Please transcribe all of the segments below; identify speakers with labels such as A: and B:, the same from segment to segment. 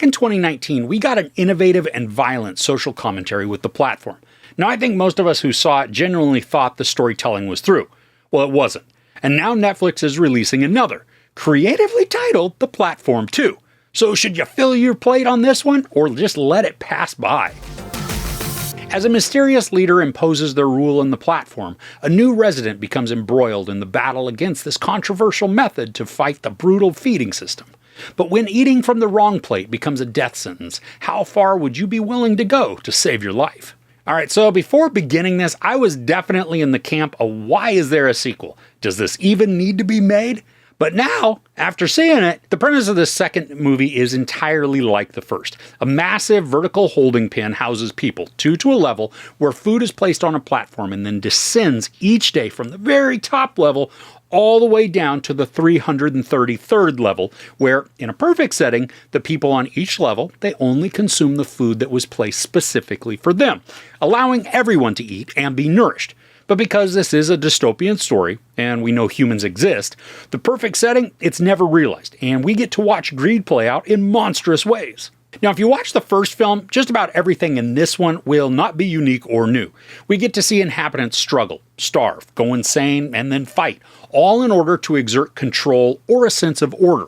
A: back in 2019, we got an innovative and violent social commentary with The Platform. Now, I think most of us who saw it genuinely thought the storytelling was through. Well, it wasn't. And now Netflix is releasing another, creatively titled The Platform 2. So should you fill your plate on this one, or just let it pass by? As a mysterious leader imposes their rule in The Platform, a new resident becomes embroiled in the battle against this controversial method to fight the brutal feeding system. But when eating from the wrong plate becomes a death sentence, how far would you be willing to go to save your life? Alright, so before beginning this, I was definitely in the camp of why is there a sequel? Does this even need to be made? But now, after seeing it, the premise of this second movie is entirely like the first. A massive vertical holding pen houses people, 2 to a level, where food is placed on a platform and then descends each day from the very top level all the way down to the 333rd level, where, in a perfect setting, the people on each level, they only consume the food that was placed specifically for them, allowing everyone to eat and be nourished. But because this is a dystopian story, and we know humans exist, the perfect setting, it's never realized, and we get to watch greed play out in monstrous ways. Now, if you watch the first film, just about everything in this one will not be unique or new. We get to see inhabitants struggle, starve, go insane, and then fight, all in order to exert control or a sense of order.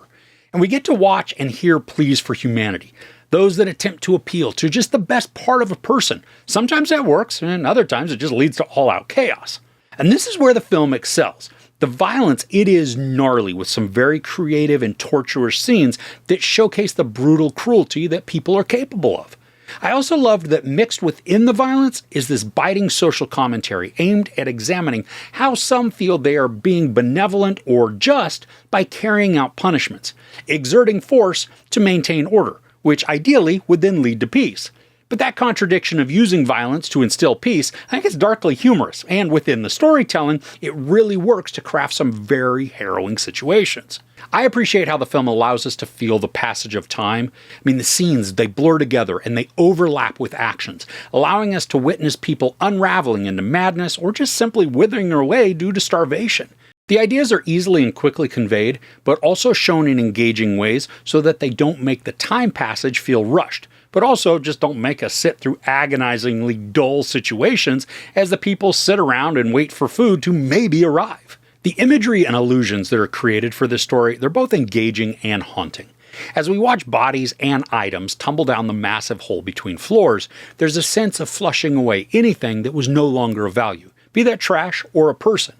A: And we get to watch and hear pleas for humanity. Those that attempt to appeal to just the best part of a person. Sometimes that works, and other times it just leads to all-out chaos. And this is where the film excels. The violence, it is gnarly, with some very creative and torturous scenes that showcase the brutal cruelty that people are capable of. I also loved that mixed within the violence is this biting social commentary aimed at examining how some feel they are being benevolent or just by carrying out punishments, exerting force to maintain order, which ideally would then lead to peace. But that contradiction of using violence to instill peace, I think it's darkly humorous, and within the storytelling, it really works to craft some very harrowing situations. I appreciate how the film allows us to feel the passage of time. I mean, the scenes, they blur together and they overlap with actions, allowing us to witness people unraveling into madness or just simply withering away due to starvation. The ideas are easily and quickly conveyed, but also shown in engaging ways so that they don't make the time passage feel rushed, but also just don't make us sit through agonizingly dull situations as the people sit around and wait for food to maybe arrive. The imagery and illusions that are created for this story, they're both engaging and haunting. As we watch bodies and items tumble down the massive hole between floors, there's a sense of flushing away anything that was no longer of value, be that trash or a person.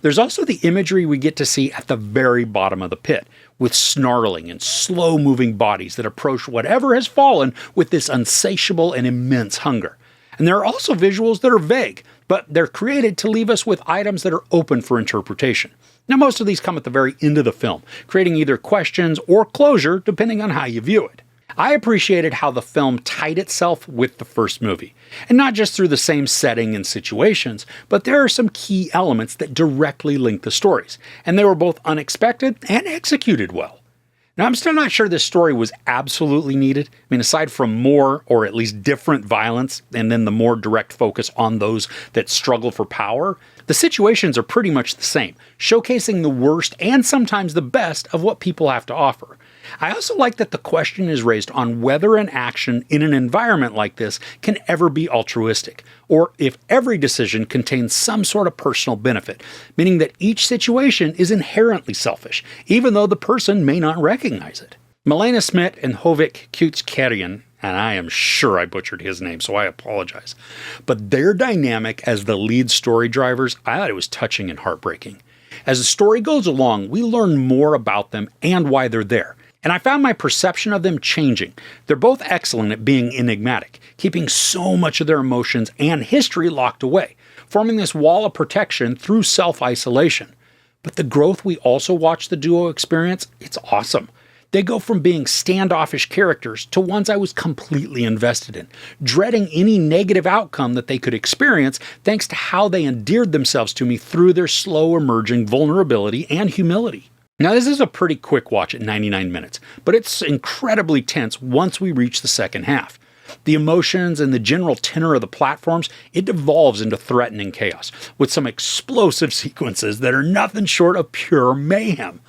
A: There's also the imagery we get to see at the very bottom of the pit, with snarling and slow-moving bodies that approach whatever has fallen with this insatiable and immense hunger. And there are also visuals that are vague, but they're created to leave us with items that are open for interpretation. Now, most of these come at the very end of the film, creating either questions or closure depending on how you view it. I appreciated how the film tied itself with the first movie, and not just through the same setting and situations, but there are some key elements that directly link the stories, and they were both unexpected and executed well. Now, I'm still not sure this story was absolutely needed. I mean, aside from more, or at least different violence, and then the more direct focus on those that struggle for power, the situations are pretty much the same, showcasing the worst and sometimes the best of what people have to offer. I also like that the question is raised on whether an action in an environment like this can ever be altruistic, or if every decision contains some sort of personal benefit, meaning that each situation is inherently selfish, even though the person may not recognize it. Milena Smith and Hovik Kutskarian, and I am sure I butchered his name, so I apologize, but their dynamic as the lead story drivers, I thought it was touching and heartbreaking. As the story goes along, we learn more about them and why they're there. And I found my perception of them changing. They're both excellent at being enigmatic, keeping so much of their emotions and history locked away, forming this wall of protection through self-isolation. But the growth we also watch the duo experience, it's awesome. They go from being standoffish characters to ones I was completely invested in, dreading any negative outcome that they could experience thanks to how they endeared themselves to me through their slow emerging vulnerability and humility. Now, this is a pretty quick watch at 99 minutes, but it's incredibly tense once we reach the second half. The emotions and the general tenor of the platforms, it devolves into threatening chaos, with some explosive sequences that are nothing short of pure mayhem.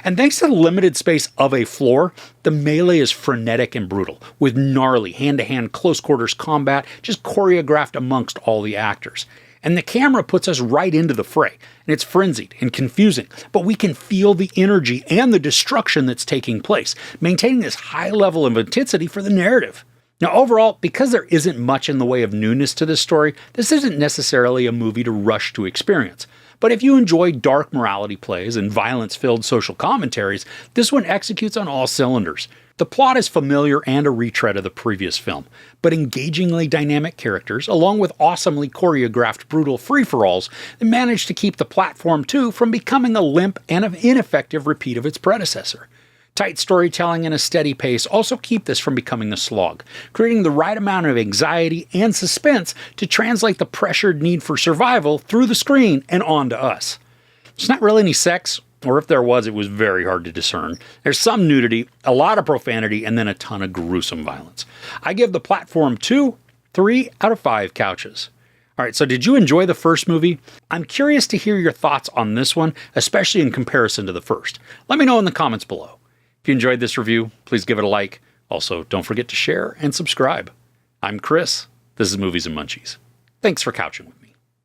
A: And thanks to the limited space of a floor, the melee is frenetic and brutal, with gnarly hand-to-hand close-quarters combat just choreographed amongst all the actors. And the camera puts us right into the fray, and it's frenzied and confusing, but we can feel the energy and the destruction that's taking place, maintaining this high level of intensity for the narrative. Now, overall, because there isn't much in the way of newness to this story, this isn't necessarily a movie to rush to experience. But if you enjoy dark morality plays and violence-filled social commentaries, this one executes on all cylinders. The plot is familiar and a retread of the previous film, but engagingly dynamic characters, along with awesomely choreographed brutal free-for-alls, that manage to keep the Platform 2 from becoming a limp and an ineffective repeat of its predecessor. Tight storytelling and a steady pace also keep this from becoming a slog, creating the right amount of anxiety and suspense to translate the pressured need for survival through the screen and onto us. There's not really any sex, or if there was, it was very hard to discern. There's some nudity, a lot of profanity, and then a ton of gruesome violence. I give the Platform 2 3 out of 5 couches. Alright, so did you enjoy the first movie? I'm curious to hear your thoughts on this one, especially in comparison to the first. Let me know in the comments below. If you enjoyed this review, please give it a like. Also, don't forget to share and subscribe. I'm Chris. This is Movies and Munchies. Thanks for couching with me.